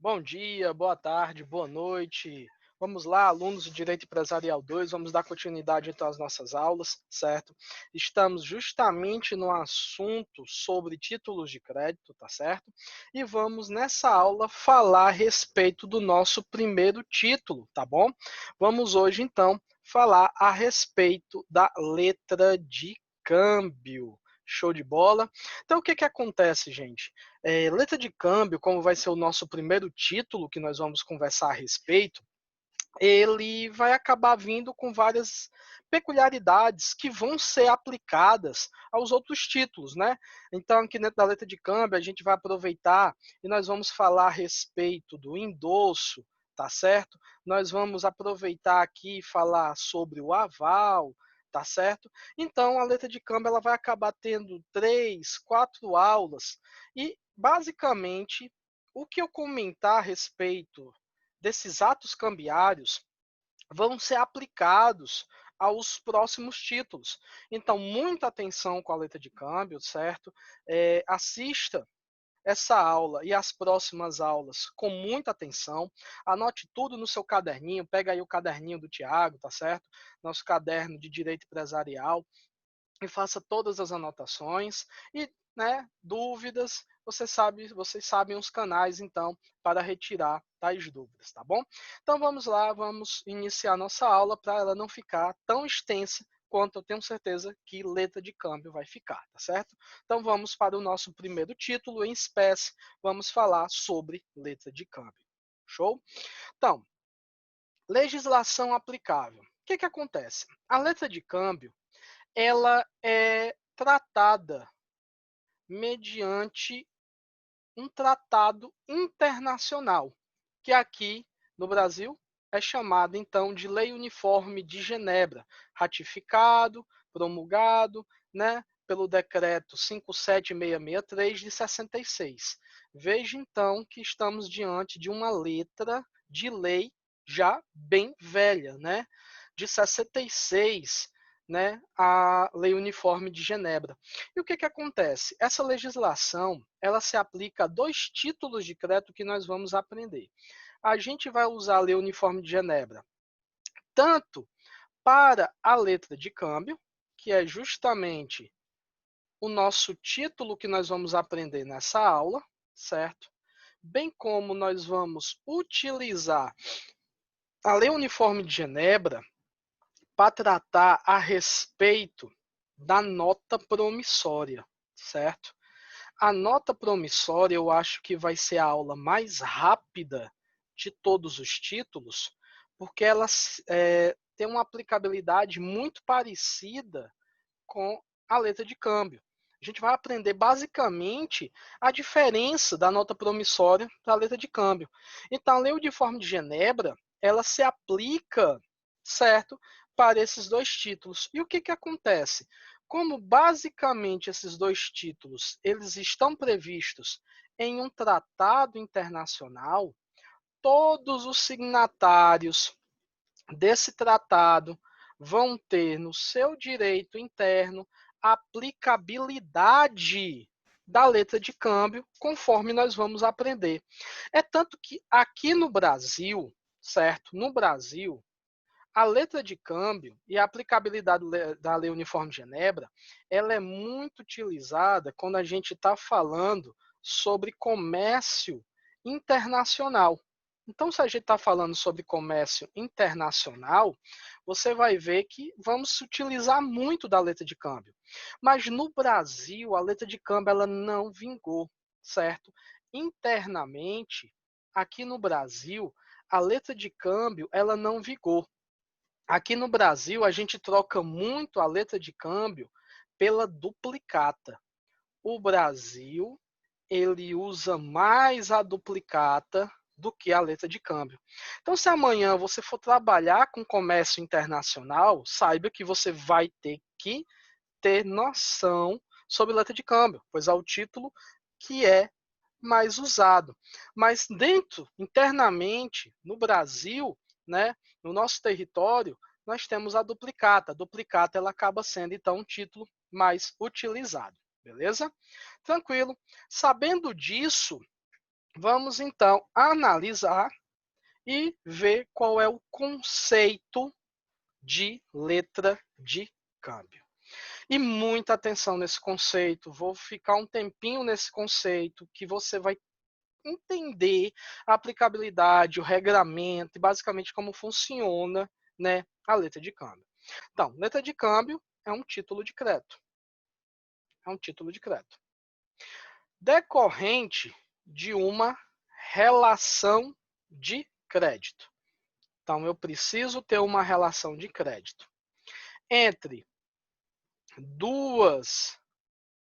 Bom dia, boa tarde, boa noite. Vamos lá, alunos do Direito Empresarial 2, vamos dar continuidade então às nossas aulas, certo? Estamos justamente no assunto sobre títulos de crédito, tá certo? E vamos nessa aula falar a respeito do nosso primeiro título, tá bom? Vamos hoje então falar a respeito da letra de câmbio. Show de bola? Então, o que que acontece, gente? Letra de câmbio, como vai ser o nosso primeiro título que nós vamos conversar a respeito, ele vai acabar vindo com várias peculiaridades que vão ser aplicadas aos outros títulos, né? Então, aqui dentro da letra de câmbio, a gente vai aproveitar e nós vamos falar a respeito do endosso, tá certo? Nós vamos aproveitar aqui e falar sobre o aval, tá certo? Então, a letra de câmbio ela vai acabar tendo 3, 4 aulas e, basicamente, o que eu comentar a respeito desses atos cambiários vão ser aplicados aos próximos títulos. Então, muita atenção com a letra de câmbio, certo? Assista essa aula e as próximas aulas com muita atenção. Anote tudo no seu caderninho. Pega aí o caderninho do Tiago, tá certo? Nosso caderno de direito empresarial e faça todas as anotações e, né, dúvidas, vocês sabem os canais então para retirar tais dúvidas, tá bom? Então vamos lá, vamos iniciar nossa aula para ela não ficar tão extensa quanto eu tenho certeza que letra de câmbio vai ficar, tá certo? Então vamos para o nosso primeiro título em espécie, vamos falar sobre letra de câmbio. Show? Então, legislação aplicável. O que que acontece? A letra de câmbio ela é tratada mediante um tratado internacional, que aqui no Brasil é chamado então de Lei Uniforme de Genebra, ratificado, promulgado, né, pelo decreto 57663 de 66. Veja então que estamos diante de uma letra de lei já bem velha, né, de 66, né, a Lei Uniforme de Genebra. E o que que acontece? Essa legislação, ela se aplica a dois títulos de crédito que nós vamos aprender. A gente vai usar a Lei Uniforme de Genebra tanto para a letra de câmbio, que é justamente o nosso título que nós vamos aprender nessa aula, certo? Bem como nós vamos utilizar a Lei Uniforme de Genebra para tratar a respeito da nota promissória, certo? A nota promissória eu acho que vai ser a aula mais rápida de todos os títulos, porque ela tem uma aplicabilidade muito parecida com a letra de câmbio. A gente vai aprender basicamente a diferença da nota promissória para a letra de câmbio. Então, a Lei Uniforme de Genebra, ela se aplica, certo, para esses dois títulos. E o que que acontece? Como basicamente esses dois títulos, eles estão previstos em um tratado internacional, todos os signatários desse tratado vão ter no seu direito interno a aplicabilidade da letra de câmbio, conforme nós vamos aprender. É tanto que aqui no Brasil, certo? No Brasil, a letra de câmbio e a aplicabilidade da Lei Uniforme de Genebra, ela é muito utilizada quando a gente está falando sobre comércio internacional. Então, se a gente está falando sobre comércio internacional, você vai ver que vamos utilizar muito da letra de câmbio. Mas no Brasil, a letra de câmbio ela não vingou, certo? Internamente, aqui no Brasil, a letra de câmbio ela não vingou. Aqui no Brasil, a gente troca muito a letra de câmbio pela duplicata. O Brasil, ele usa mais a duplicata do que a letra de câmbio. Então, se amanhã você for trabalhar com comércio internacional, saiba que você vai ter que ter noção sobre letra de câmbio, pois é o título que é mais usado. Mas dentro, internamente, no Brasil, né, no nosso território, nós temos a duplicata. A duplicata ela acaba sendo, então, um título mais utilizado. Beleza? Tranquilo. Sabendo disso, Vamos então analisar e ver qual é o conceito de letra de câmbio. E muita atenção nesse conceito, vou ficar um tempinho nesse conceito que você vai entender a aplicabilidade, o regramento e basicamente como funciona, né, a letra de câmbio. Então, letra de câmbio é um título de crédito. É um título de crédito. Decorrente de uma relação de crédito. Então, eu preciso ter uma relação de crédito entre duas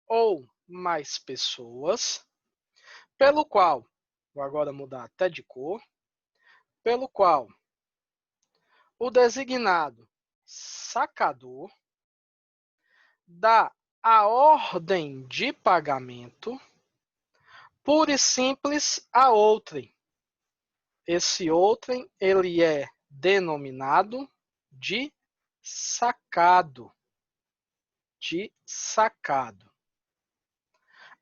ou mais pessoas, pelo qual, vou agora mudar até de cor, pelo qual o designado sacador dá a ordem de pagamento pura e simples a outrem. Esse outrem ele é denominado de sacado. De sacado.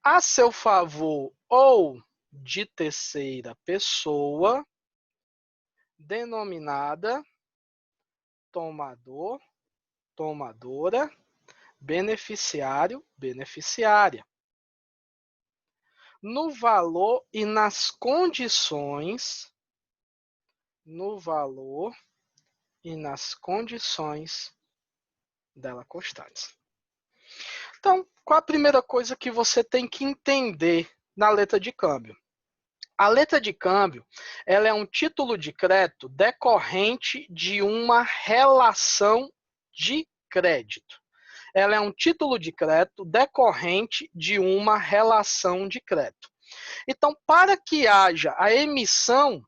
A seu favor ou de terceira pessoa, denominada tomador, tomadora, beneficiário, beneficiária. No valor e nas condições, no valor e nas condições dela constantes. Então, qual a primeira coisa que você tem que entender na letra de câmbio? A letra de câmbio, ela é um título de crédito decorrente de uma relação de crédito. Ela é um título de crédito decorrente de uma relação de crédito. Então, para que haja a emissão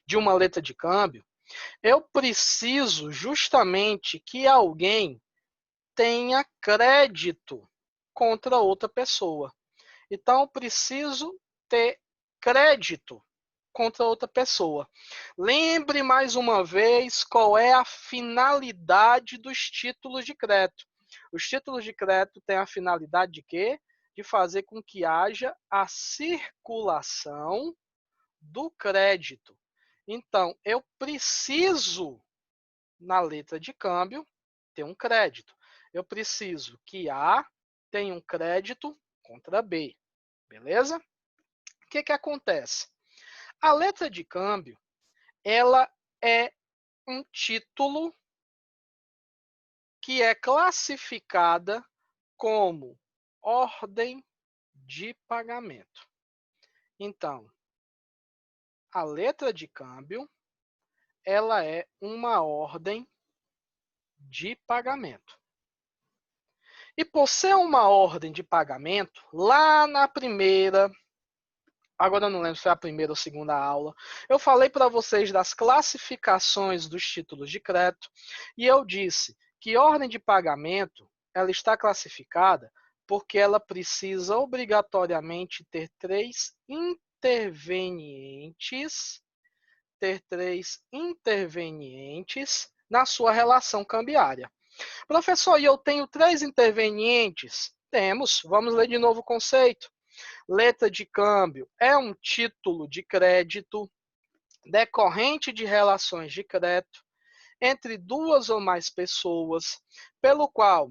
de uma letra de câmbio, eu preciso justamente que alguém tenha crédito contra outra pessoa. Então, eu preciso ter crédito contra outra pessoa. Lembre mais uma vez qual é a finalidade dos títulos de crédito. Os títulos de crédito têm a finalidade de quê? De fazer com que haja a circulação do crédito. Então, eu preciso, na letra de câmbio, ter um crédito. Eu preciso que A tenha um crédito contra B. Beleza? O que acontece? A letra de câmbio, ela é um título que é classificada como ordem de pagamento. Então, a letra de câmbio, ela é uma ordem de pagamento. E por ser uma ordem de pagamento, lá na primeira, agora eu não lembro se foi a primeira ou segunda aula, eu falei para vocês das classificações dos títulos de crédito e eu disse que ordem de pagamento ela está classificada porque ela precisa obrigatoriamente ter três intervenientes na sua relação cambiária. Professor, e eu tenho três intervenientes? Temos. Vamos ler de novo o conceito. Letra de câmbio é um título de crédito decorrente de relações de crédito entre duas ou mais pessoas, pelo qual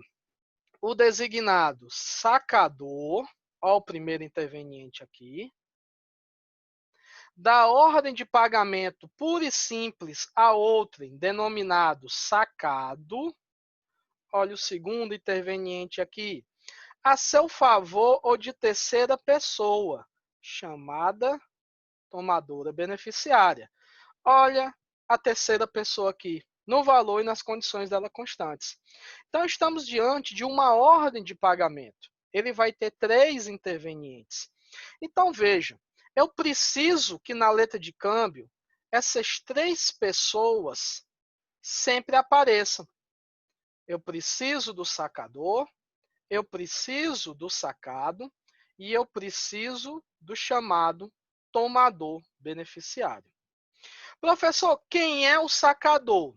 o designado sacador, ó, o primeiro interveniente aqui, dá ordem de pagamento pura e simples a outrem, denominado sacado. Olha o segundo interveniente aqui. A seu favor ou de terceira pessoa, chamada tomadora beneficiária. Olha a terceira pessoa aqui, no valor e nas condições dela constantes. Então, estamos diante de uma ordem de pagamento. Ele vai ter três intervenientes. Então, veja, eu preciso que na letra de câmbio, essas três pessoas sempre apareçam. Eu preciso do sacador, eu preciso do sacado e eu preciso do chamado tomador beneficiário. Professor, quem é o sacador?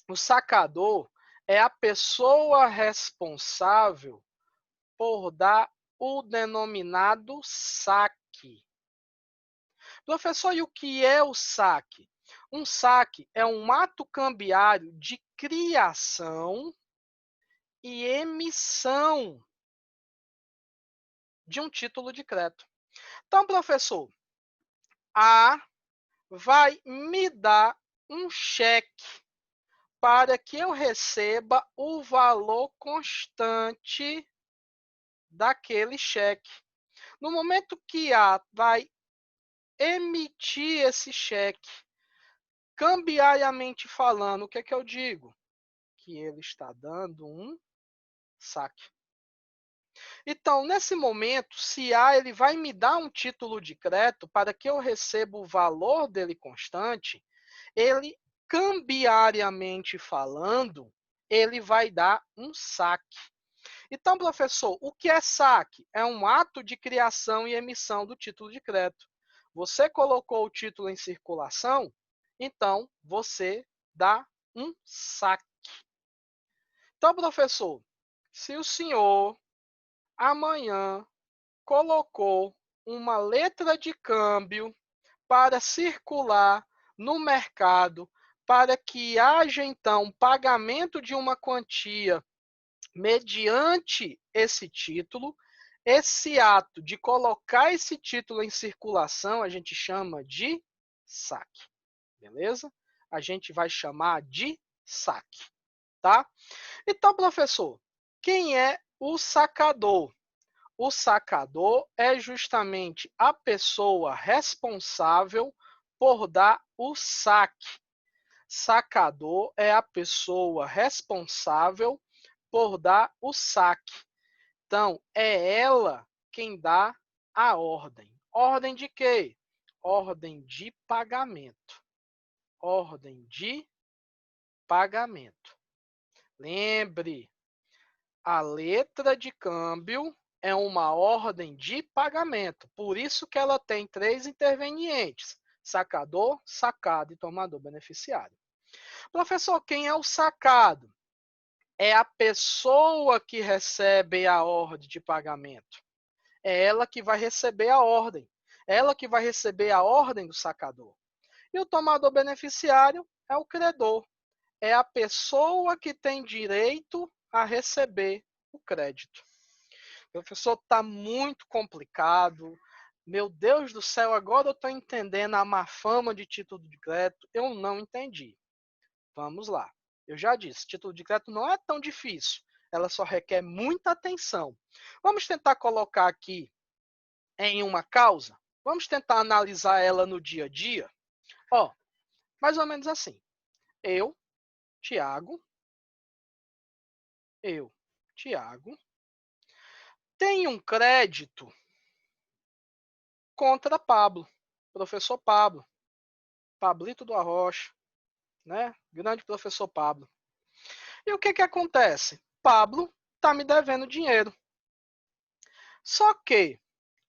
O sacador é a pessoa responsável por dar o denominado saque. Professor, e o que é o saque? Um saque é um ato cambiário de criação e emissão de um título de crédito. Então, professor, A vai me dar um cheque para que eu receba o valor constante daquele cheque. No momento que A vai emitir esse cheque, cambiariamente falando, o que é que eu digo? Que ele está dando um saque. Então, nesse momento, se A ele vai me dar um título de crédito para que eu receba o valor dele constante, ele, cambiariamente falando, ele vai dar um saque. Então, professor, o que é saque? É um ato de criação e emissão do título de crédito. Você colocou o título em circulação, então você dá um saque. Então, professor, se o senhor amanhã colocou uma letra de câmbio para circular no mercado, para que haja então pagamento de uma quantia mediante esse título, esse ato de colocar esse título em circulação a gente chama de saque, beleza? A gente vai chamar de saque, tá? Então, professor, quem é o sacador? O sacador é justamente a pessoa responsável por dar o saque. Sacador é a pessoa responsável por dar o saque. Então, é ela quem dá a ordem. Ordem de quê? Ordem de pagamento. Ordem de pagamento. Lembre, a letra de câmbio é uma ordem de pagamento. Por isso que ela tem 3 intervenientes: sacador, sacado e tomador beneficiário. Professor, quem é o sacado? É a pessoa que recebe a ordem de pagamento. É ela que vai receber a ordem. É ela que vai receber a ordem do sacador. E o tomador beneficiário é o credor. É a pessoa que tem direito a receber o crédito. Professor, está muito complicado. Meu Deus do céu, agora eu estou entendendo a má fama de título de crédito. Eu não entendi. Vamos lá. Eu já disse, título de crédito não é tão difícil. Ela só requer muita atenção. Vamos tentar colocar aqui em uma causa? Vamos tentar analisar ela no dia a dia? Ó, mais ou menos assim. Eu, Tiago, tenho um crédito contra Pablo, professor Pablo, Pablito do Arrocha, né? Grande professor Pablo. E o que que acontece? Pablo está me devendo dinheiro. Só que,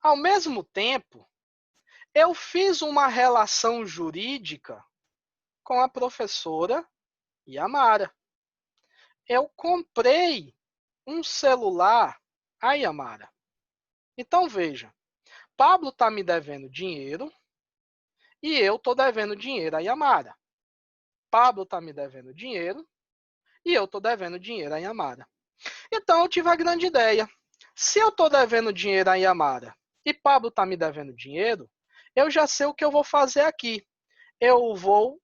ao mesmo tempo, eu fiz uma relação jurídica com a professora Yamara. Eu comprei um celular a Yamara. Então, veja, Pablo está me devendo dinheiro e eu estou devendo dinheiro a Yamara. Pablo está me devendo dinheiro e eu estou devendo dinheiro a Yamara. Então, eu tive a grande ideia. Se eu estou devendo dinheiro a Yamara e Pablo está me devendo dinheiro, eu já sei o que eu vou fazer aqui. Eu vou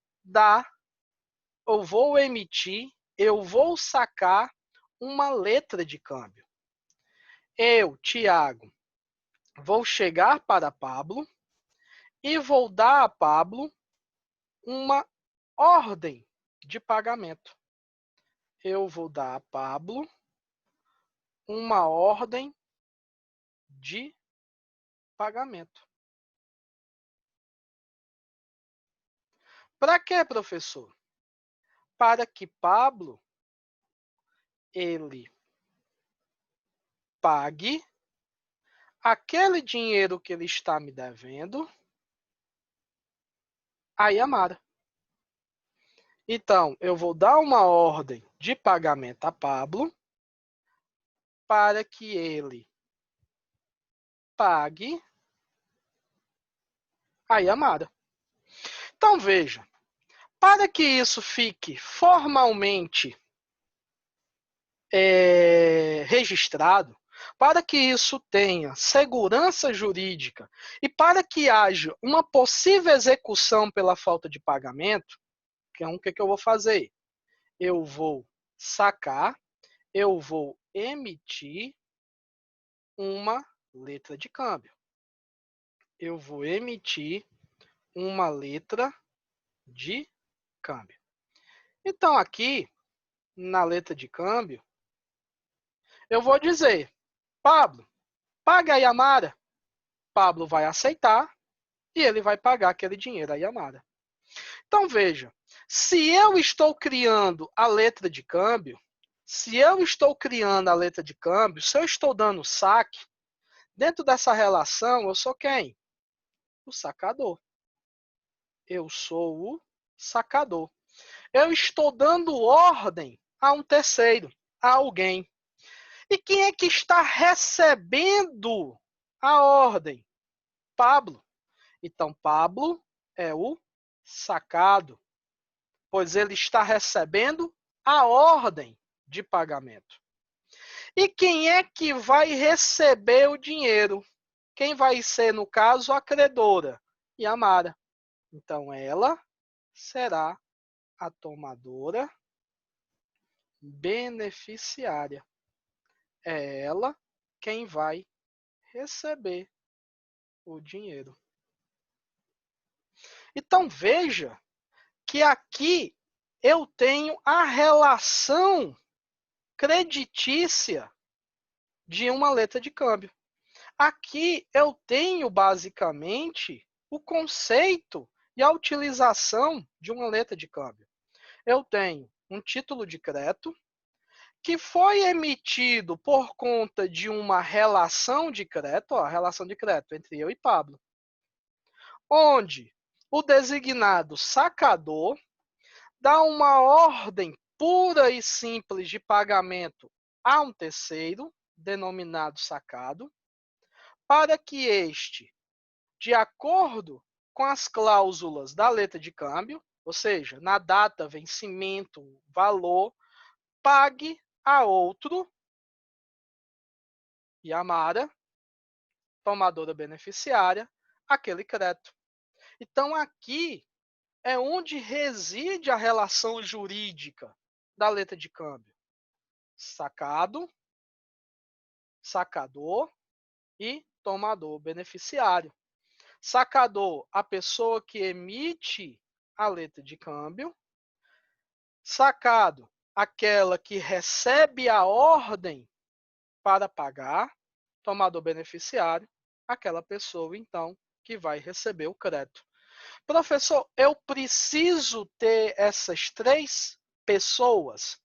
emitir, eu vou sacar uma letra de câmbio. Eu, Tiago, vou chegar para Pablo e vou dar a Pablo uma ordem de pagamento. Eu vou dar a Pablo uma ordem de pagamento. Para quê, professor? Para que Pablo ele pague aquele dinheiro que ele está me devendo a Yamara. Então, eu vou dar uma ordem de pagamento a Pablo para que ele pague a Yamada. Então, veja, para que isso fique formalmente registrado, para que isso tenha segurança jurídica e para que haja uma possível execução pela falta de pagamento, o que eu vou fazer? Eu vou sacar, eu vou emitir uma letra de câmbio. Eu vou emitir uma letra de câmbio. Então, aqui, na letra de câmbio, eu vou dizer, Pablo, paga a Yamada. Pablo vai aceitar e ele vai pagar aquele dinheiro a Yamada. Então, veja, se eu estou criando a letra de câmbio, se eu estou dando saque, dentro dessa relação, eu sou quem? O sacador. Eu sou o sacador. Eu estou dando ordem a um terceiro, a alguém. E quem é que está recebendo a ordem? Pablo. Então, Pablo é o sacado, pois ele está recebendo a ordem de pagamento. E quem é que vai receber o dinheiro? Quem vai ser, no caso, a credora? Yamada. Então, ela será a tomadora beneficiária. É ela quem vai receber o dinheiro. Então, veja que aqui eu tenho a relação creditícia de uma letra de câmbio. Aqui eu tenho, basicamente, o conceito e a utilização de uma letra de câmbio. Eu tenho um título de crédito que foi emitido por conta de uma relação de crédito, a relação de crédito entre eu e Pablo, onde o designado sacador dá uma ordem pura e simples de pagamento a um terceiro, denominado sacado, para que este, de acordo com as cláusulas da letra de câmbio, ou seja, na data, vencimento, valor, pague a outro, Yamada, tomadora beneficiária, aquele crédito. Então, aqui é onde reside a relação jurídica da letra de câmbio. Sacado, sacador e tomador beneficiário. Sacador, a pessoa que emite a letra de câmbio. Sacado, aquela que recebe a ordem para pagar. Tomador beneficiário, aquela pessoa, então, que vai receber o crédito. Professor, eu preciso ter essas três pessoas?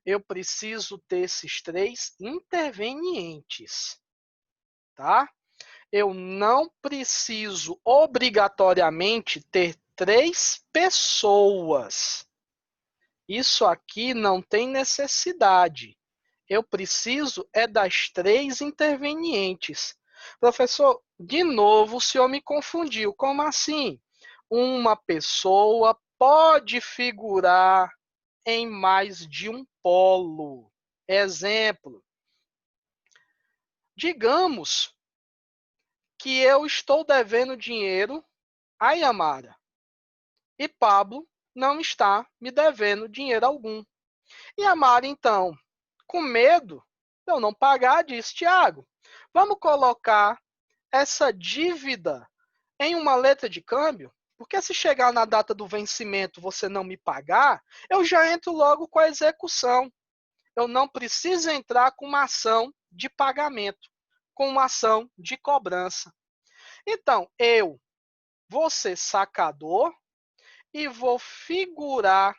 Eu preciso ter esses três intervenientes, tá? Eu não preciso obrigatoriamente ter três pessoas. Isso aqui não tem necessidade. Eu preciso é das três intervenientes. Professor, de novo o senhor me confundiu. Como assim? Uma pessoa pode figurar em mais de um polo. Exemplo. Digamos que eu estou devendo dinheiro a Yamada e Pablo não está me devendo dinheiro algum. Yamada, então, com medo de eu não pagar, disse, Tiago, vamos colocar essa dívida em uma letra de câmbio, porque se chegar na data do vencimento você não me pagar, eu já entro logo com a execução. Eu não preciso entrar com uma ação de pagamento, com uma ação de cobrança. Então, eu vou ser sacador e vou figurar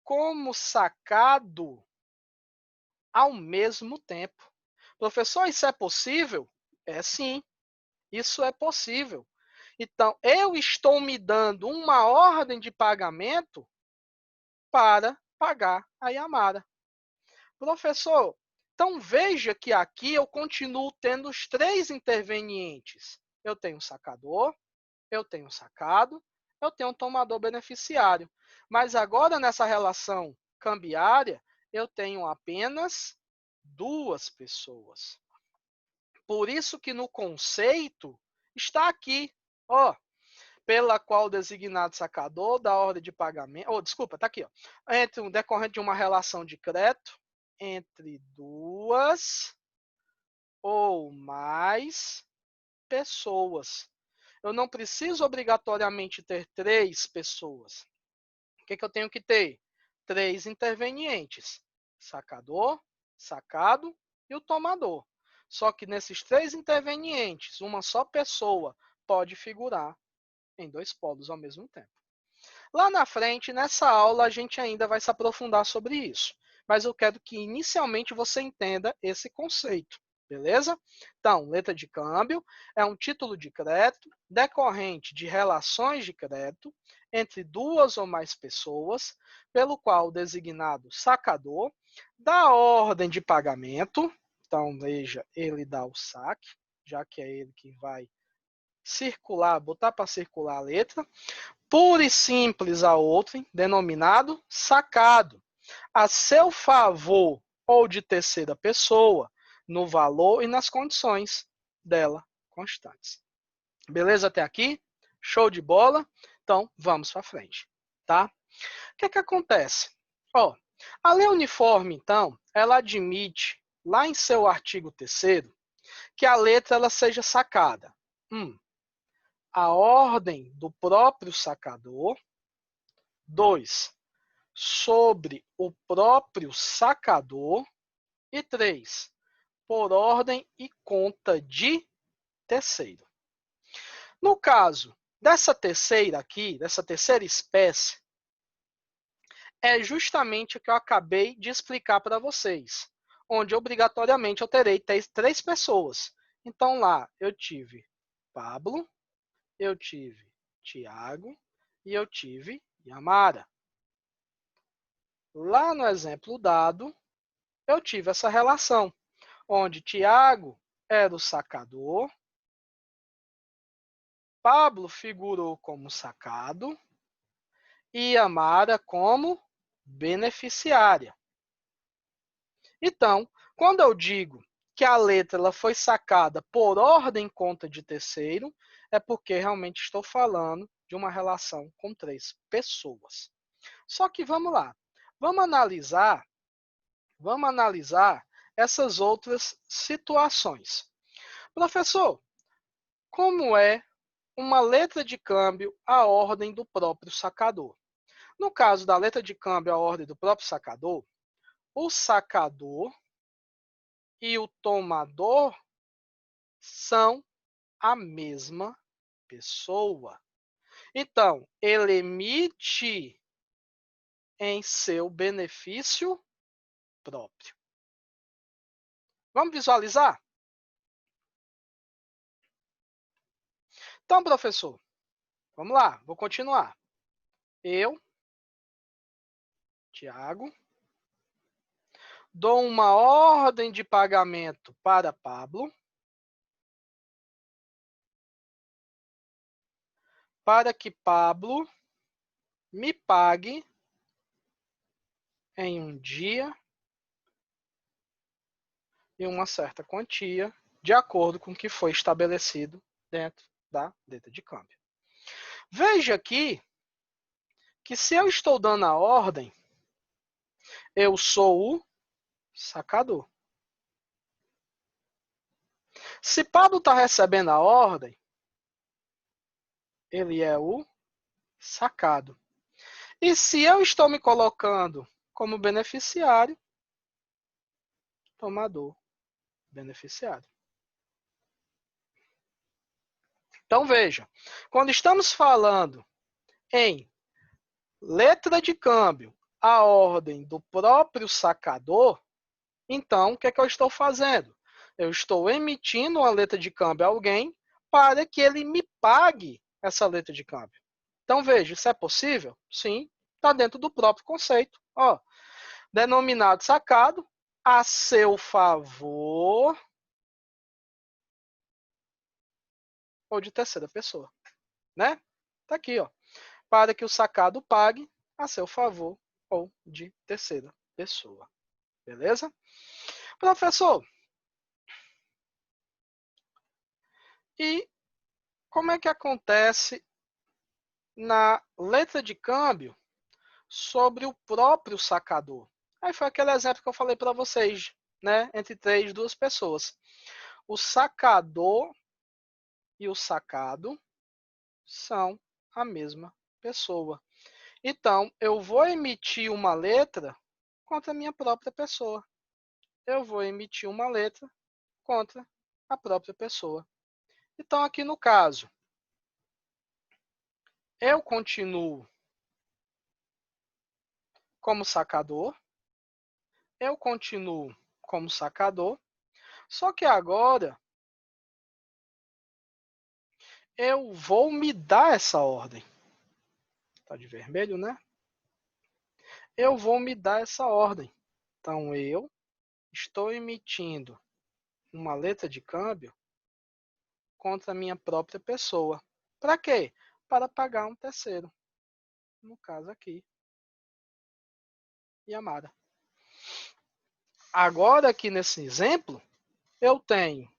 como sacado ao mesmo tempo. Professor, isso é possível? É sim, isso é possível. Então, eu estou me dando uma ordem de pagamento para pagar a Yamada. Professor, então veja que aqui eu continuo tendo os três intervenientes. Eu tenho o sacador, eu tenho sacado, eu tenho um tomador beneficiário. Mas agora, nessa relação cambiária, eu tenho apenas duas pessoas. Por isso que no conceito está aqui, ó, pela qual o designado sacador da ordem de pagamento, desculpa, está aqui, ó, entre um decorrente de uma relação de crédito entre duas ou mais pessoas. Eu não preciso obrigatoriamente ter três pessoas. O que eu tenho que ter? Três intervenientes: sacador, sacado e o tomador. Só que nesses três intervenientes, uma só pessoa pode figurar em dois polos ao mesmo tempo. Lá na frente, nessa aula, a gente ainda vai se aprofundar sobre isso. Mas eu quero que inicialmente você entenda esse conceito. Beleza? Então, letra de câmbio é um título de crédito decorrente de relações de crédito entre duas ou mais pessoas, pelo qual o designado sacador dá ordem de pagamento. Então, veja, ele dá o saque, já que é ele que vai circular, botar para circular a letra, pura e simples a outrem, denominado sacado, a seu favor ou de terceira pessoa, no valor e nas condições dela constantes. Beleza até aqui? Show de bola? Então, vamos para frente, tá? O que acontece? Ó, a lei uniforme, então, ela admite, lá em seu artigo 3º, que a letra ela seja sacada. A ordem do próprio sacador. 2, sobre o próprio sacador. E 3, por ordem e conta de terceiro. No caso dessa terceira aqui, dessa terceira espécie, é justamente o que eu acabei de explicar para vocês, onde obrigatoriamente eu terei três pessoas. Então lá eu tive Pablo, eu tive Tiago e eu tive Yamara. Lá no exemplo dado, eu tive essa relação, onde Tiago era o sacador, Pablo figurou como sacado e Yamara como beneficiária. Então, quando eu digo que a letra ela foi sacada por ordem conta de terceiro, é porque realmente estou falando de uma relação com três pessoas. Só que vamos lá, vamos analisar essas outras situações. Professor, como é uma letra de câmbio a ordem do próprio sacador? No caso da letra de câmbio a ordem do próprio sacador, o sacador e o tomador são a mesma pessoa. Então, ele emite em seu benefício próprio. Vamos visualizar? Então, professor, vamos lá, vou continuar. Eu, Tiago, dou uma ordem de pagamento para Pablo, para que Pablo me pague em um dia e uma certa quantia, de acordo com o que foi estabelecido dentro da letra de câmbio. Veja aqui que se eu estou dando a ordem, eu sou o sacador. Se Pablo está recebendo a ordem, ele é o sacado. E se eu estou me colocando como beneficiário, tomador, beneficiário. Então veja, quando estamos falando em letra de câmbio, a ordem do próprio sacador, então o que é que eu estou fazendo? Eu estou emitindo uma letra de câmbio a alguém para que ele me pague essa letra de câmbio. Então veja, isso é possível? Sim, está dentro do próprio conceito. Ó, denominado sacado, a seu favor ou de terceira pessoa. né? Tá aqui, ó. Para que o sacado pague a seu favor ou de terceira pessoa. Beleza? Professor, e como é que acontece na letra de câmbio sobre o próprio sacador? Aí foi aquele exemplo que eu falei para vocês, né? Entre duas pessoas. O sacador e o sacado são a mesma pessoa. Então, eu vou emitir uma letra contra a minha própria pessoa. Eu vou emitir uma letra contra a própria pessoa. Então, aqui no caso, eu continuo como sacador, eu continuo como sacador, só que agora eu vou me dar essa ordem. Tá de vermelho, né? Eu vou me dar essa ordem. Então, eu estou emitindo uma letra de câmbio contra a minha própria pessoa. Para quê? Para pagar um terceiro. No caso aqui, Yamada. Agora, aqui nesse exemplo, eu tenho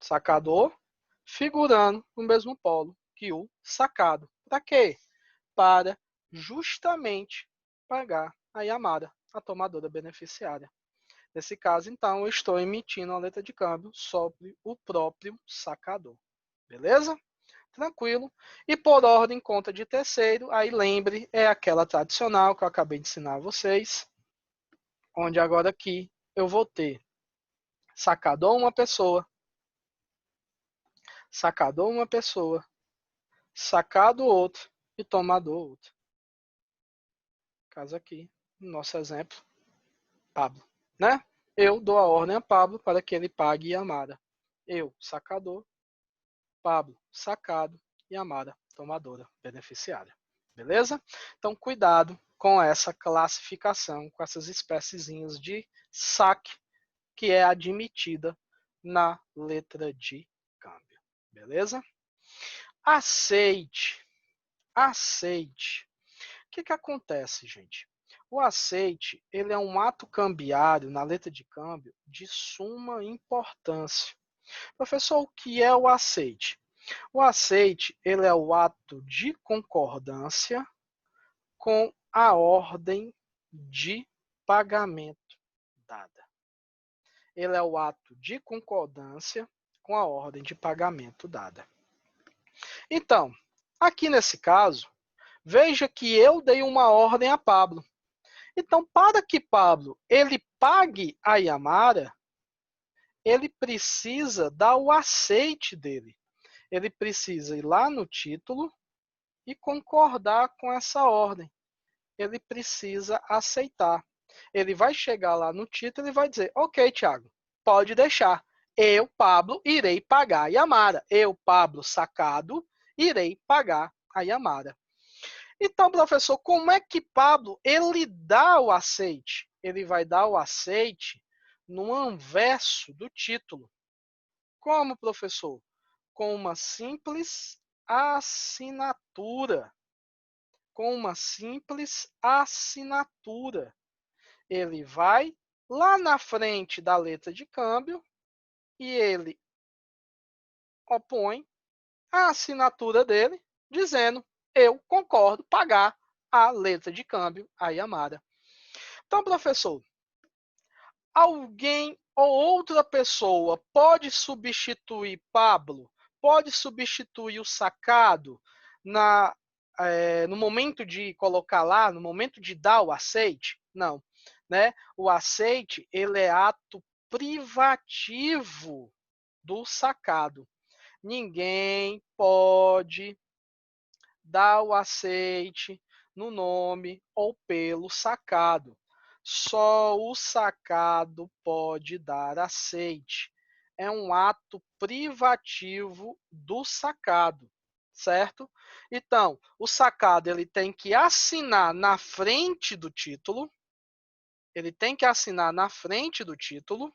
sacador figurando no mesmo polo que o sacado. Para quê? Para justamente pagar a Yamada, a tomadora beneficiária. Nesse caso, então, eu estou emitindo a letra de câmbio sobre o próprio sacador. Beleza? Tranquilo. E por ordem conta de terceiro, aí lembre, é aquela tradicional que eu acabei de ensinar a vocês, onde agora aqui eu vou ter sacador uma pessoa, sacador uma pessoa, sacado outro e tomador outro. Caso aqui, no nosso exemplo, Pablo, né? Eu dou a ordem a Pablo para que ele pague Yamada. Eu, sacador, Pablo, sacado e Yamada, tomadora, beneficiária. Beleza? Então, cuidado com essa classificação, com essas espécies de saque que é admitida na letra de câmbio. Beleza? Aceite. Aceite. O que acontece, gente? O aceite, ele é um ato cambiário na letra de câmbio de suma importância. Professor, o que é o aceite? O aceite, ele é o ato de concordância com a ordem de pagamento dada. Ele é o ato de concordância com a ordem de pagamento dada. Então, aqui nesse caso, veja que eu dei uma ordem a Pablo. Então, para que Pablo ele pague a Yamara, ele precisa dar o aceite dele. Ele precisa ir lá no título e concordar com essa ordem. Ele precisa aceitar. Ele vai chegar lá no título e vai dizer, ok, Thiago, pode deixar. Eu, Pablo, irei pagar a Yamara. Eu, Pablo, sacado, irei pagar a Yamara. Então, professor, como é que Pablo ele dá o aceite? Ele vai dar o aceite no anverso do título. Como, professor? Com uma simples assinatura. Com uma simples assinatura. Ele vai lá na frente da letra de câmbio e ele opõe a assinatura dele, dizendo: eu concordo pagar a letra de câmbio, a Yamada. Então, professor, alguém ou outra pessoa pode substituir Pablo? Pode substituir o sacado no momento de colocar lá, no momento de dar o aceite? Não. Né? O aceite ele é ato privativo do sacado. Ninguém pode dar o aceite no nome ou pelo sacado. Só o sacado pode dar aceite. É um ato privativo do sacado, certo? Então, o sacado ele tem que assinar na frente do título. Ele tem que assinar na frente do título.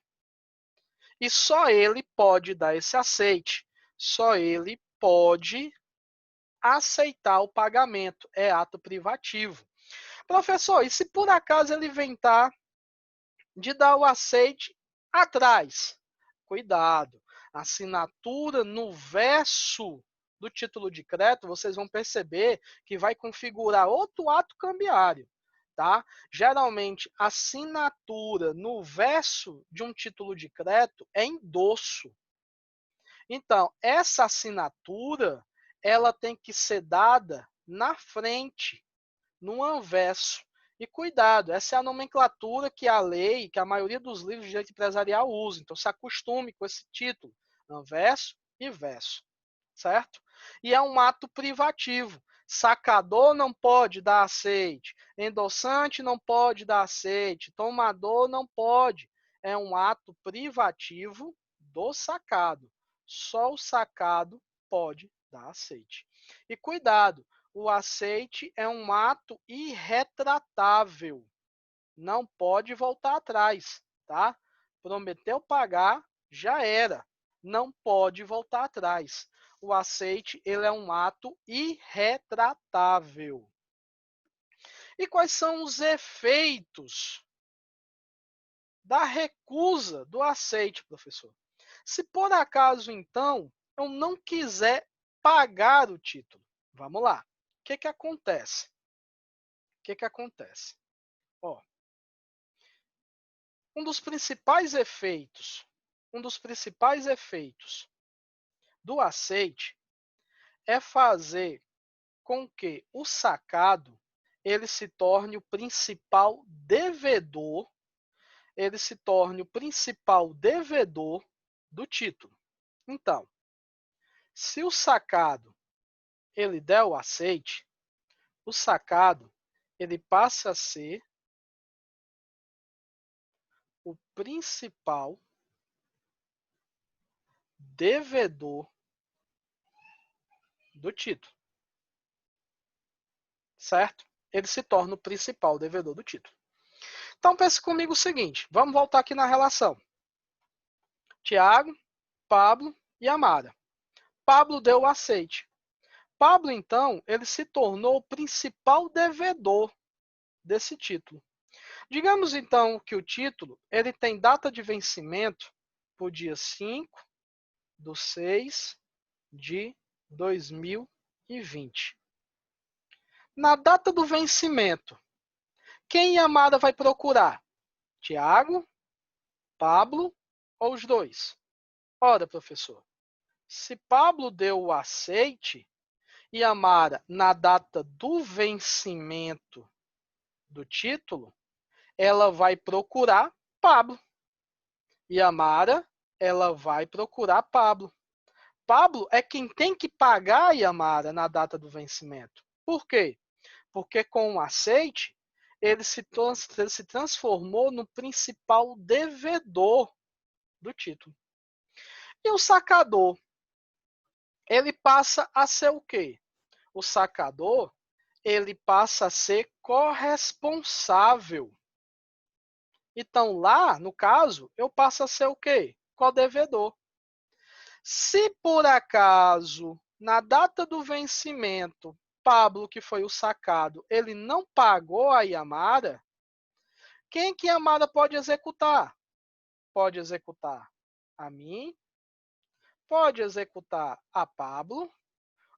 E só ele pode dar esse aceite. Só ele pode aceitar o pagamento, é ato privativo. Professor, e se por acaso ele inventar de dar o aceite atrás? Cuidado, a assinatura no verso do título de crédito, vocês vão perceber que vai configurar outro ato cambiário, tá? Geralmente, a assinatura no verso de um título de crédito é endosso. Então, essa assinatura, ela tem que ser dada na frente, no anverso. E cuidado, essa é a nomenclatura que a lei, que a maioria dos livros de direito empresarial usa. Então, se acostume com esse título, anverso e verso, certo? E é um ato privativo. Sacador não pode dar aceite, endossante não pode dar aceite, tomador não pode. É um ato privativo do sacado. Só o sacado pode dar aceite. E cuidado, o aceite é um ato irretratável. Não pode voltar atrás, tá? Prometeu pagar, já era. Não pode voltar atrás. O aceite, ele é um ato irretratável. E quais são os efeitos da recusa do aceite, professor? Se por acaso, então, eu não quiser pagar o título, vamos lá. O que acontece? O que acontece? Ó, um dos principais efeitos do aceite é fazer com que o sacado ele se torne o principal devedor, do título. Então, se o sacado ele der o aceite, o sacado ele passa a ser o principal devedor do título, certo? Ele se torna o principal devedor do título. Então pense comigo o seguinte, vamos voltar aqui na relação. Tiago, Pablo e Amara. Pablo deu o aceite. Pablo, então, ele se tornou o principal devedor desse título. Digamos, então, que o título ele tem data de vencimento para o dia 5/6/2020. Na data do vencimento, quem Amara vai procurar? Tiago, Pablo ou os dois? Ora, professor, se Pablo deu o aceite e Amara na data do vencimento do título, ela vai procurar Pablo. E Amara, ela vai procurar Pablo. Pablo é quem tem que pagar a Yamara na data do vencimento. Por quê? Porque com o aceite, ele se transformou no principal devedor do título. E o sacador, ele passa a ser o quê? O sacador, ele passa a ser corresponsável. Então, lá, no caso, eu passo a ser o quê? Co-devedor. Se por acaso, na data do vencimento, Pablo, que foi o sacado, ele não pagou a Yamara, quem que Yamara pode executar? Pode executar a mim, pode executar a Pablo,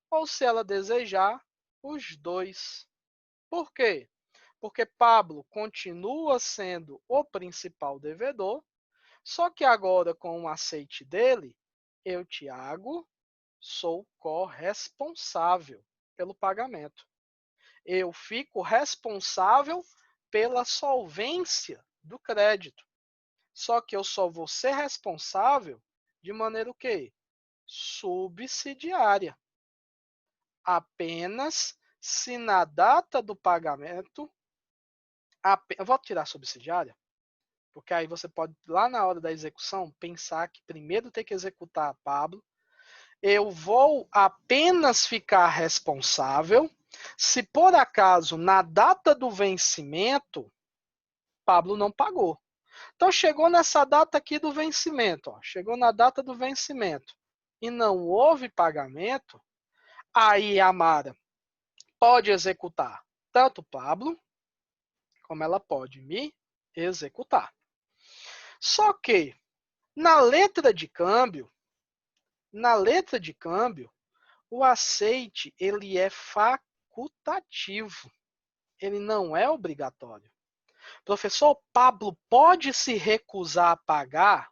ou se ela desejar, os dois. Por quê? Porque Pablo continua sendo o principal devedor, só que agora com o aceite dele, eu, Tiago, sou corresponsável pelo pagamento. Eu fico responsável pela solvência do crédito. Só que eu só vou ser responsável de maneira o quê? Subsidiária. Apenas se na data do pagamento... Eu vou tirar subsidiária, porque aí você pode, lá na hora da execução, pensar que primeiro tem que executar a Pablo. Eu vou apenas ficar responsável se por acaso na data do vencimento Pablo não pagou. Então chegou nessa data aqui do vencimento, chegou na data do vencimento e não houve pagamento, Aí a Mara pode executar tanto Pablo, como ela pode me executar. Só que na letra de câmbio, o aceite ele é facultativo, ele não é obrigatório. Professor, Pablo pode se recusar a pagar?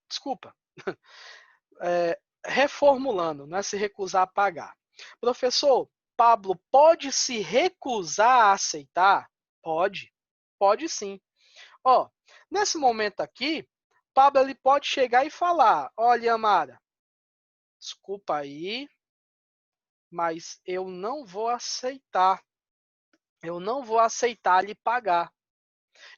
Desculpa. Reformulando, não é se recusar a pagar. Professor, Pablo pode se recusar a aceitar? Pode sim. Ó, nesse momento aqui, Pablo ele pode chegar e falar: olha, Amara, desculpa aí, mas eu não vou aceitar. Eu não vou aceitar lhe pagar.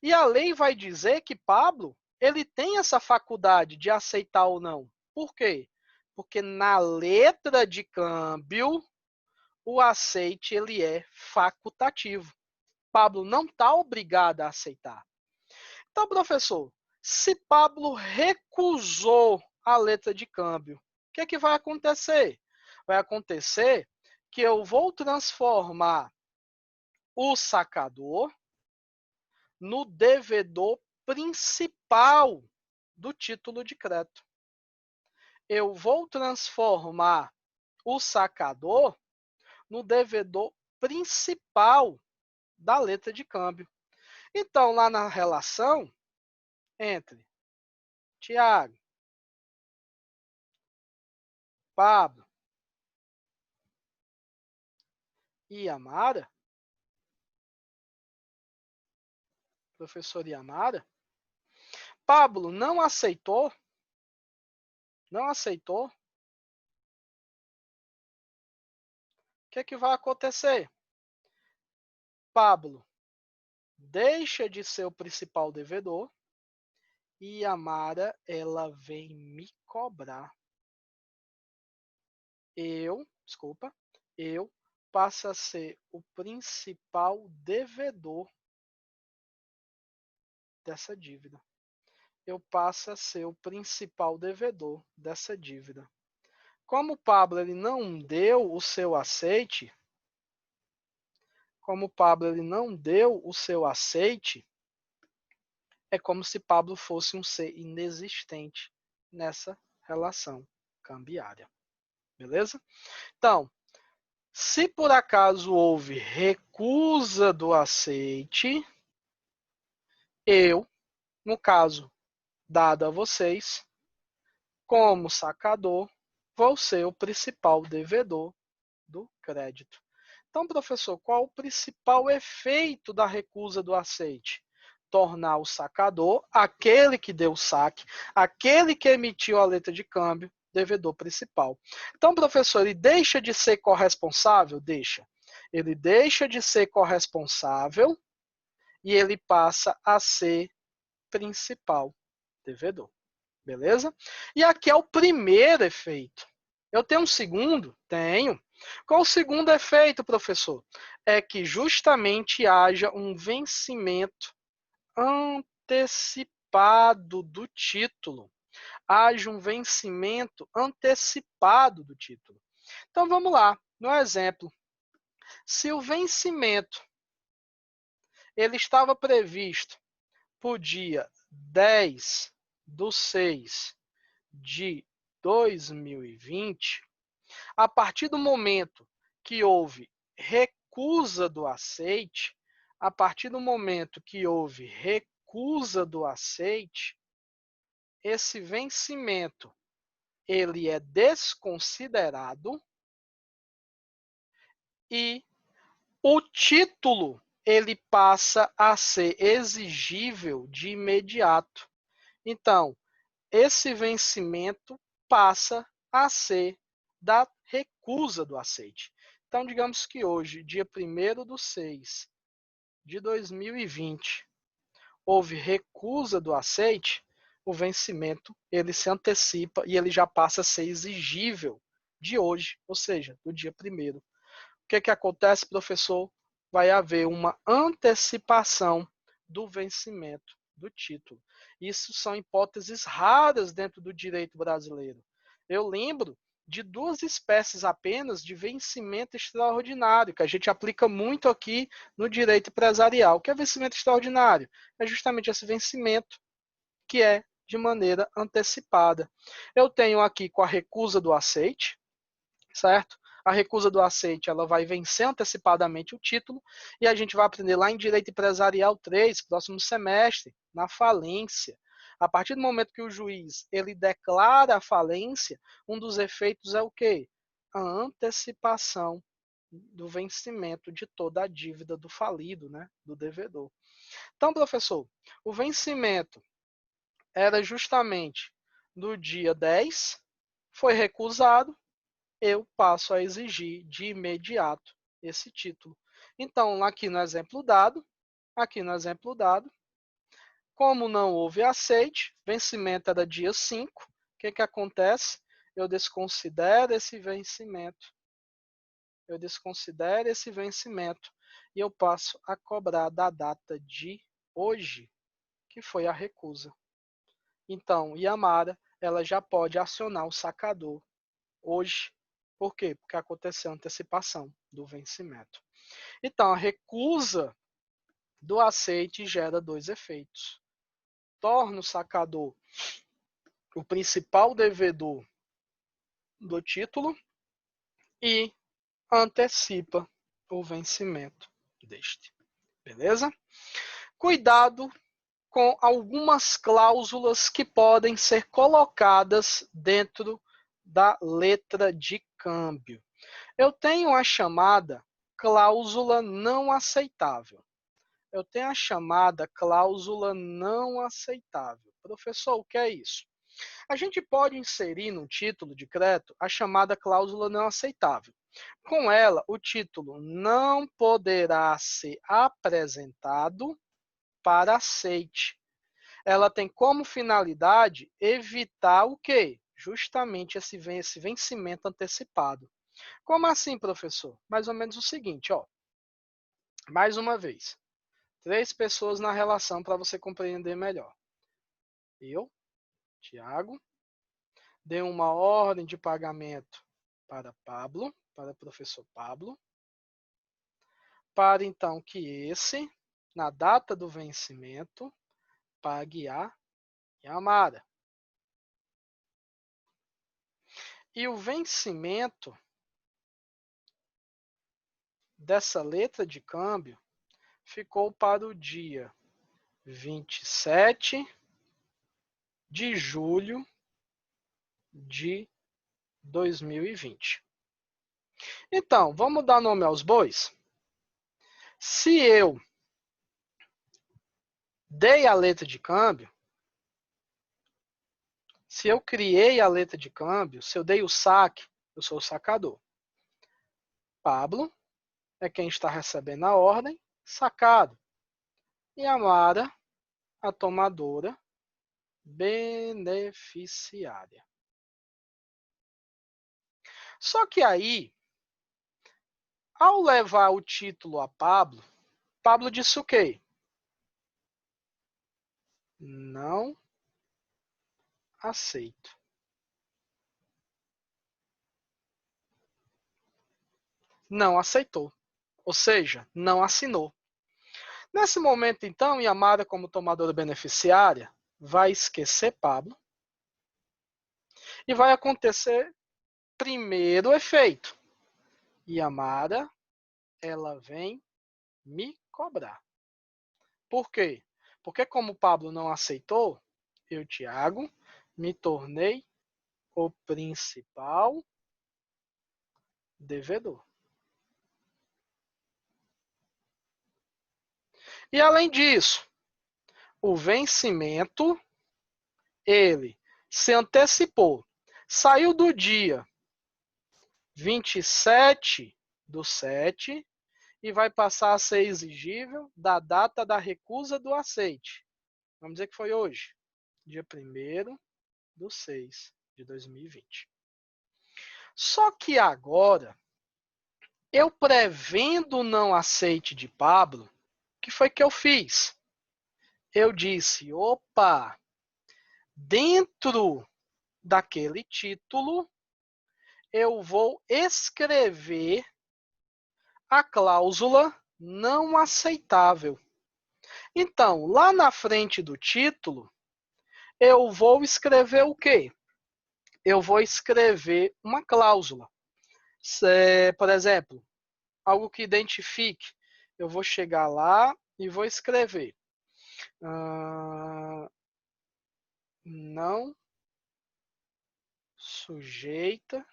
E a lei vai dizer que Pablo ele tem essa faculdade de aceitar ou não. Por quê? Porque na letra de câmbio, o aceite ele é facultativo. Pablo não está obrigado a aceitar. Então, professor, se Pablo recusou a letra de câmbio, o que é que vai acontecer? Vai acontecer que eu vou transformar o sacador no devedor principal do título de crédito. Eu vou transformar o sacador no devedor principal da letra de câmbio. Então, lá na relação entre Tiago, Pablo e Amara, professor Amara, Pablo não aceitou, o que é que vai acontecer? Pablo deixa de ser o principal devedor e Amara, ela vem me cobrar. Eu passo a ser o principal devedor dessa dívida. Eu passo a ser o principal devedor dessa dívida. Como o Pablo ele não deu o seu aceite, é como se Pablo fosse um ser inexistente nessa relação cambiária. Beleza? Então, se por acaso houve recusa do aceite, eu, no caso dado a vocês, como sacador, vou ser o principal devedor do crédito. Então, professor, qual o principal efeito da recusa do aceite? Tornar o sacador, aquele que deu o saque, aquele que emitiu a letra de câmbio, devedor principal. Então, professor, ele deixa de ser corresponsável? Deixa. Ele deixa de ser corresponsável e ele passa a ser principal devedor. Beleza? E aqui é o primeiro efeito. Eu tenho um segundo? Tenho. Qual o segundo efeito, professor? É que justamente haja um vencimento antecipado do título. Haja um vencimento antecipado do título. Então vamos lá, no exemplo. Se o vencimento ele estava previsto para o dia 10/6/2020, a partir do momento que houve recusa do aceite, esse vencimento ele é desconsiderado e o título ele passa a ser exigível de imediato. Então, esse vencimento passa a ser da recusa do aceite. Então, digamos que hoje, dia 1/6/2020, houve recusa do aceite, o vencimento ele se antecipa e ele já passa a ser exigível de hoje, ou seja, do dia 1º. O que acontece, professor? Vai haver uma antecipação do vencimento do título. Isso são hipóteses raras dentro do direito brasileiro. Eu lembro de duas espécies apenas de vencimento extraordinário, que a gente aplica muito aqui no direito empresarial. O que é vencimento extraordinário? É justamente esse vencimento que é de maneira antecipada. Eu tenho aqui com a recusa do aceite, certo? A recusa do aceite, ela vai vencer antecipadamente o título, e a gente vai aprender lá em Direito Empresarial 3, próximo semestre, na falência. A partir do momento que o juiz ele declara a falência, um dos efeitos é o quê? A antecipação do vencimento de toda a dívida do falido, né? Do devedor. Então, professor, o vencimento era justamente no dia 10, foi recusado, eu passo a exigir de imediato esse título. Então, aqui no exemplo dado, como não houve aceite, vencimento era dia 5, o que acontece? Eu desconsidero esse vencimento. E eu passo a cobrar da data de hoje, que foi a recusa. Então, Yamara, ela já pode acionar o sacador hoje. Por quê? Porque aconteceu a antecipação do vencimento. Então, a recusa do aceite gera dois efeitos. Torna o sacador o principal devedor do título e antecipa o vencimento deste. Beleza? Cuidado com algumas cláusulas que podem ser colocadas dentro da letra de câmbio. Eu tenho a chamada cláusula não aceitável. Professor, o que é isso? A gente pode inserir no título de crédito a chamada cláusula não aceitável. Com ela, o título não poderá ser apresentado para aceite. Ela tem como finalidade evitar o quê? Justamente esse vencimento antecipado. Como assim, professor? Mais ou menos o seguinte, ó. Mais uma vez. 3 pessoas na relação para você compreender melhor. Eu, Tiago, dei uma ordem de pagamento para o professor Pablo, para então que esse, na data do vencimento, pague a Yamara. E o vencimento dessa letra de câmbio ficou para o dia 27 de julho de 2020. Então, vamos dar nome aos bois? Se eu dei a letra de câmbio, se eu criei a letra de câmbio, se eu dei o saque, eu sou o sacador. Pablo é quem está recebendo a ordem, sacado. E Amara, a tomadora, beneficiária. Só que aí, ao levar o título a Pablo, Pablo disse o quê? Não aceito. Não aceitou. Ou seja, não assinou. Nesse momento, então, Yamara, como tomadora beneficiária, vai esquecer Pablo e vai acontecer primeiro efeito. Yamara, ela vem me cobrar. Por quê? Porque como Pablo não aceitou, eu, Tiago, me tornei o principal devedor. E além disso, o vencimento, ele se antecipou. Saiu do dia 27/7 e vai passar a ser exigível da data da recusa do aceite. Vamos dizer que foi hoje, dia 1/6 de 2020. Só que agora, eu prevendo o não aceite de Pablo, o que foi que eu fiz? Eu disse, opa, dentro daquele título, eu vou escrever a cláusula não aceitável. Então, lá na frente do título, eu vou escrever o quê? Eu vou escrever uma cláusula. Por exemplo, algo que identifique. Eu vou chegar lá e vou escrever. Não sujeita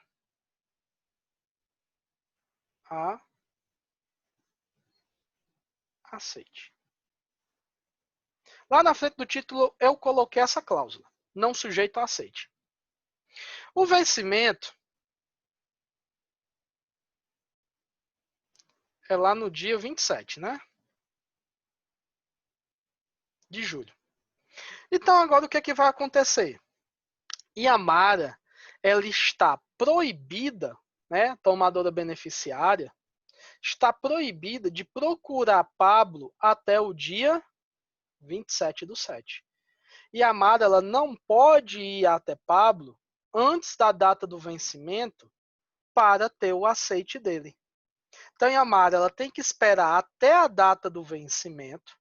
a aceite. Lá na frente do título, eu coloquei essa cláusula. Não sujeito a aceite. O vencimento é lá no dia 27, né? De julho. Então, agora o que é que vai acontecer? Iamara, ela está proibida, né, tomadora beneficiária, está proibida de procurar Pablo até o dia 27/7. Iamara, ela não pode ir até Pablo antes da data do vencimento para ter o aceite dele. Então, Iamara, ela tem que esperar até a data do vencimento,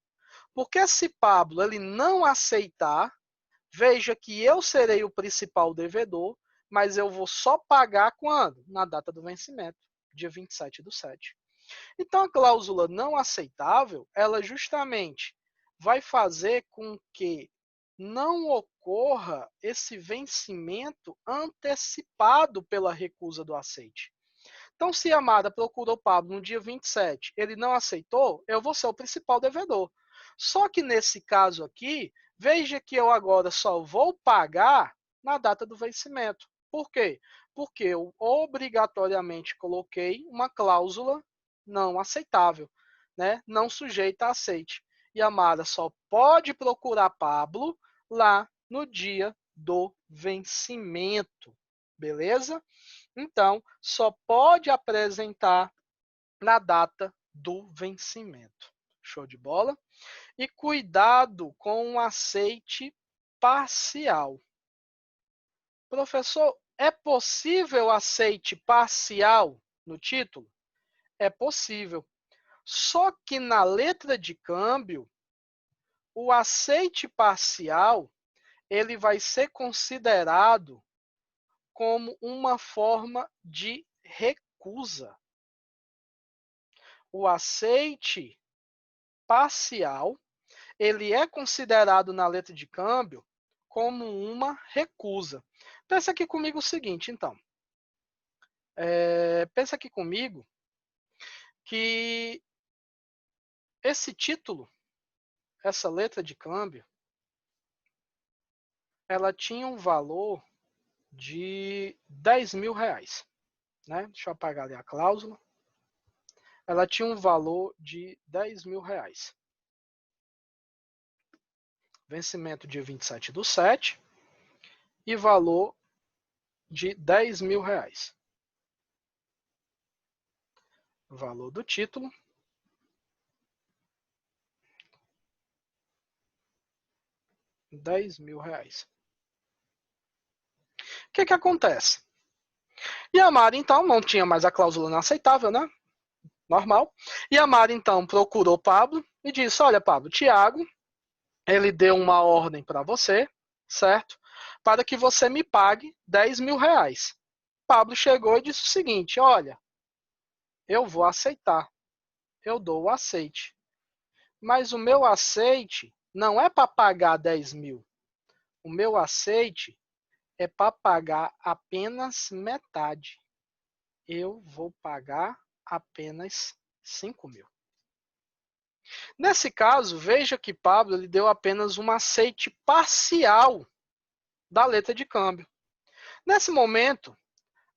porque se Pablo ele não aceitar, veja que eu serei o principal devedor, mas eu vou só pagar quando? Na data do vencimento, dia 27/7. Então, a cláusula não aceitável, ela justamente vai fazer com que não ocorra esse vencimento antecipado pela recusa do aceite. Então, se a Amada procurou Pablo no dia 27, ele não aceitou, eu vou ser o principal devedor. Só que nesse caso aqui, veja que eu agora só vou pagar na data do vencimento. Por quê? Porque eu obrigatoriamente coloquei uma cláusula não aceitável, né? Não sujeita a aceite. E a Amada só pode procurar Pablo lá no dia do vencimento. Beleza? Então, só pode apresentar na data do vencimento. Show de bola? E cuidado com o aceite parcial. Professor, é possível aceite parcial no título? É possível. Só que na letra de câmbio, o aceite parcial ele vai ser considerado como uma forma de recusa. O aceite parcial, ele é considerado na letra de câmbio como uma recusa. Pensa aqui comigo o seguinte, então. Pensa aqui comigo que esse título, essa letra de câmbio, ela tinha um valor de R$ 10.000. Né? Deixa eu apagar ali a cláusula. Ela tinha um valor de R$ 10.000. Vencimento dia 27/7 e valor de R$ 10.000. Valor do título. R$ 10.000. O que acontece? E a Mari, então, não tinha mais a cláusula não aceitável, né? Normal. E a Mari, então, procurou Pablo e disse, olha, Pablo, Tiago, ele deu uma ordem para você, certo? Para que você me pague R$ 10.000. Pablo chegou e disse o seguinte, olha, eu vou aceitar. Eu dou o aceite. Mas o meu aceite não é para pagar 10.000. O meu aceite é para pagar apenas metade. Eu vou pagar apenas 5.000. Nesse caso, veja que Pablo ele deu apenas um aceite parcial da letra de câmbio. Nesse momento,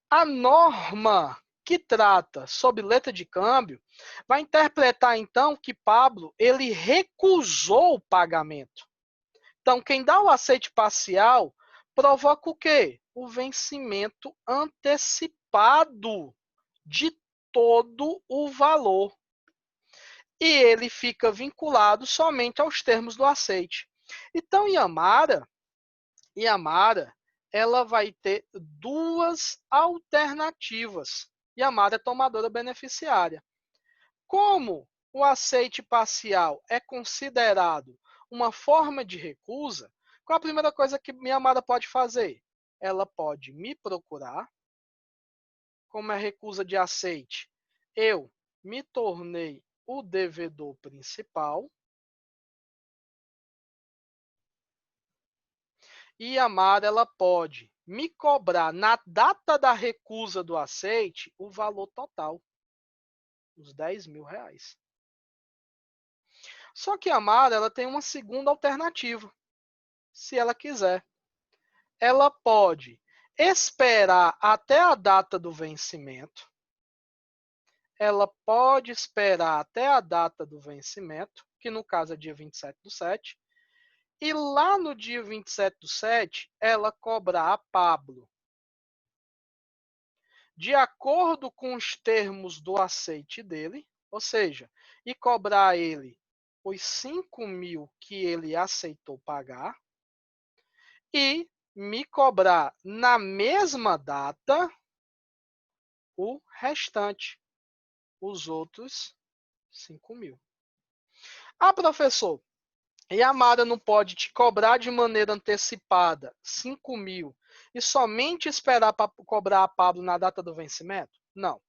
a norma que trata sobre letra de câmbio vai interpretar então que Pablo ele recusou o pagamento. Então, quem dá o aceite parcial provoca o quê? O vencimento antecipado de todo o valor. E ele fica vinculado somente aos termos do aceite. Então, Iamara, ela vai ter duas alternativas. E a Amada é tomadora beneficiária. Como o aceite parcial é considerado uma forma de recusa, qual a primeira coisa que minha amada pode fazer? Ela pode me procurar. Como é recusa de aceite, eu me tornei o devedor principal. E a amada ela pode me cobrar na data da recusa do aceite o valor total, os R$ 10.000. Só que a amada ela tem uma segunda alternativa, se ela quiser. Ela pode esperar até a data do vencimento. Ela pode esperar até a data do vencimento, que no caso é dia 27/7, e lá no dia 27/7, ela cobrar a Pablo, de acordo com os termos do aceite dele, ou seja, e cobrar ele os 5.000 que ele aceitou pagar, e me cobrar na mesma data o restante, os outros 5.000. Ah, professor, e a Amada não pode te cobrar de maneira antecipada 5.000 e somente esperar para cobrar a Pablo na data do vencimento? Não.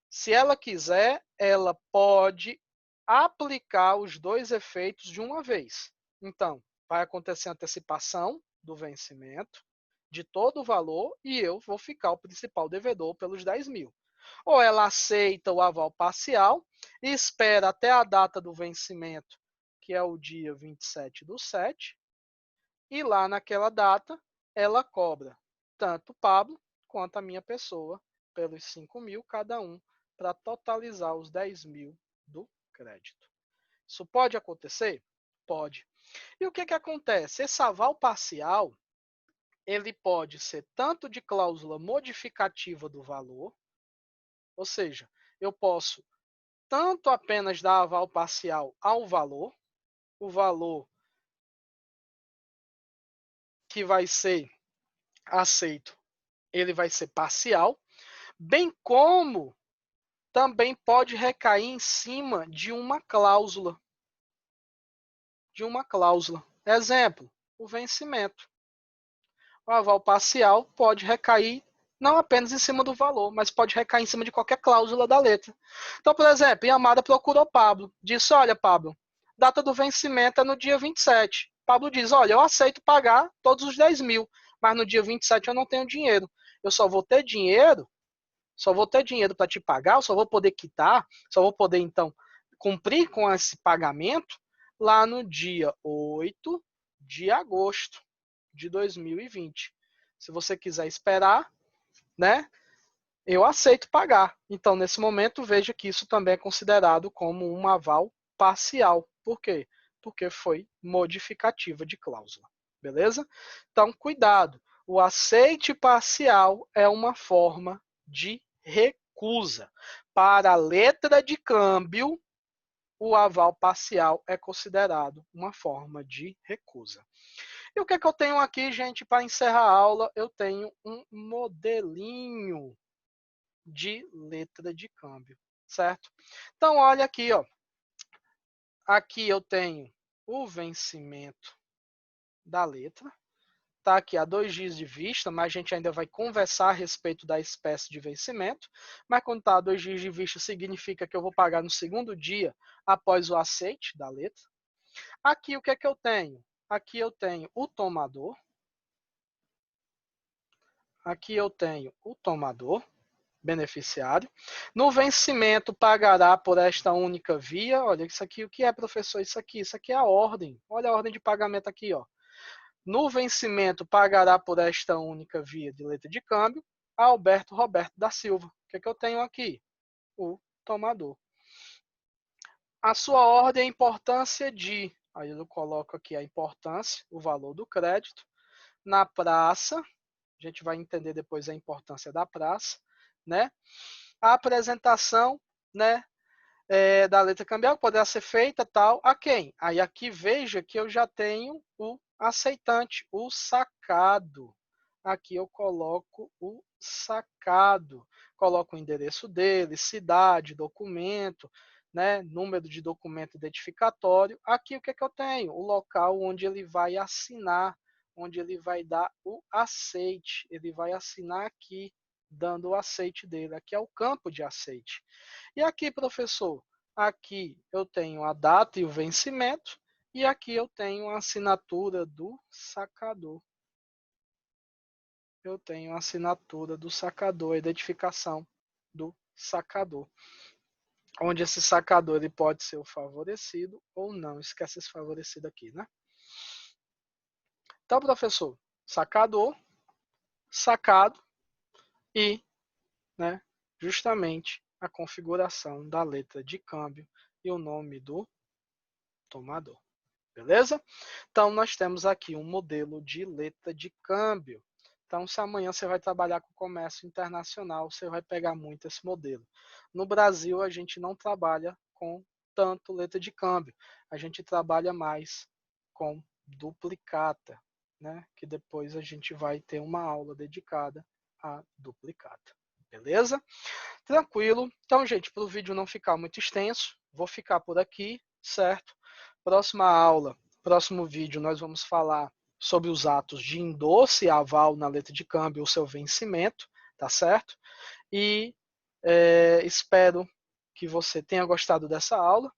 Se ela quiser, ela pode aplicar os dois efeitos de uma vez. Então, vai acontecer a antecipação do vencimento de todo o valor e eu vou ficar o principal devedor pelos 10.000. Ou ela aceita o aval parcial e espera até a data do vencimento, que é o dia 27/7, e lá naquela data ela cobra tanto o Pablo quanto a minha pessoa pelos 5.000 cada um, para totalizar os 10.000 do crédito. Isso pode acontecer? Pode. E o que acontece? Esse aval parcial, ele pode ser tanto de cláusula modificativa do valor, ou seja, eu posso tanto apenas dar aval parcial ao valor, o valor que vai ser aceito, ele vai ser parcial, bem como também pode recair em cima de uma cláusula. Exemplo, o vencimento. O aval parcial pode recair não apenas em cima do valor, mas pode recair em cima de qualquer cláusula da letra. Então, por exemplo, Yamada procurou Pablo, disse, olha, Pablo, data do vencimento é no dia 27. Pablo diz, olha, eu aceito pagar todos os 10.000, mas no dia 27 eu não tenho dinheiro. Eu só vou ter dinheiro para te pagar, eu só vou poder quitar, só vou poder, então, cumprir com esse pagamento lá no dia 8 de agosto de 2020. Se você quiser esperar, né, eu aceito pagar. Então, nesse momento, veja que isso também é considerado como um aval parcial. Por quê? Porque foi modificativa de cláusula. Beleza? Então, cuidado. O aceite parcial é uma forma de recusa. Para a letra de câmbio, o aval parcial é considerado uma forma de recusa. E o que eu tenho aqui, gente, para encerrar a aula? Eu tenho um modelinho de letra de câmbio, certo? Então, olha aqui, ó. Aqui eu tenho o vencimento da letra. Está aqui a 2 dias de vista, mas a gente ainda vai conversar a respeito da espécie de vencimento. Mas quando está a 2 dias de vista, significa que eu vou pagar no segundo dia após o aceite da letra. Aqui o que eu tenho? Aqui eu tenho o tomador. Aqui eu tenho o tomador, beneficiário. No vencimento, pagará por esta única via. Olha, isso aqui, o que é, professor? Isso aqui é a ordem. Olha a ordem de pagamento aqui, ó. No vencimento, pagará por esta única via de letra de câmbio Alberto Roberto da Silva. O que eu tenho aqui? O tomador. A sua ordem é a importância de... Aí eu coloco aqui a importância, o valor do crédito. Na praça, a gente vai entender depois a importância da praça, né? A apresentação, né, da letra cambial poderá ser feita tal a quem? Aí aqui veja que eu já tenho o aceitante, o sacado. aqui eu coloco o sacado, coloco o endereço dele, cidade, documento, né, número de documento identificatório. Aqui o que é que eu tenho? O local onde ele vai assinar, onde ele vai dar o aceite. Ele vai assinar aqui, dando o aceite dele. Aqui é o campo de aceite. E aqui, professor, aqui eu tenho a data e o vencimento, e aqui eu tenho a assinatura do sacador. Eu tenho a assinatura do sacador, a identificação do sacador. Onde esse sacador ele pode ser o favorecido ou não. Esquece esse favorecido aqui, né? Então, professor, sacador, sacado e, né, justamente a configuração da letra de câmbio e o nome do tomador. Beleza? Então, nós temos aqui um modelo de letra de câmbio. Então, se amanhã você vai trabalhar com comércio internacional, você vai pegar muito esse modelo. No Brasil, a gente não trabalha com tanto letra de câmbio. A gente trabalha mais com duplicata, né? Que depois a gente vai ter uma aula dedicada à duplicata. Beleza? Tranquilo. Então, gente, para o vídeo não ficar muito extenso, vou ficar por aqui, certo? Próxima aula, próximo vídeo, nós vamos falar sobre os atos de endosse e aval na letra de câmbio, o seu vencimento, tá certo? E espero que você tenha gostado dessa aula.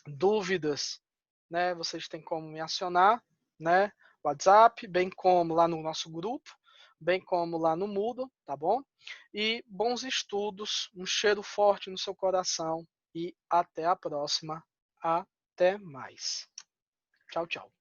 Dúvidas, né? Vocês têm como me acionar, né? WhatsApp, bem como lá no nosso grupo, bem como lá no Moodle, tá bom? E bons estudos, um cheiro forte no seu coração e até a próxima. Até mais. Tchau, tchau.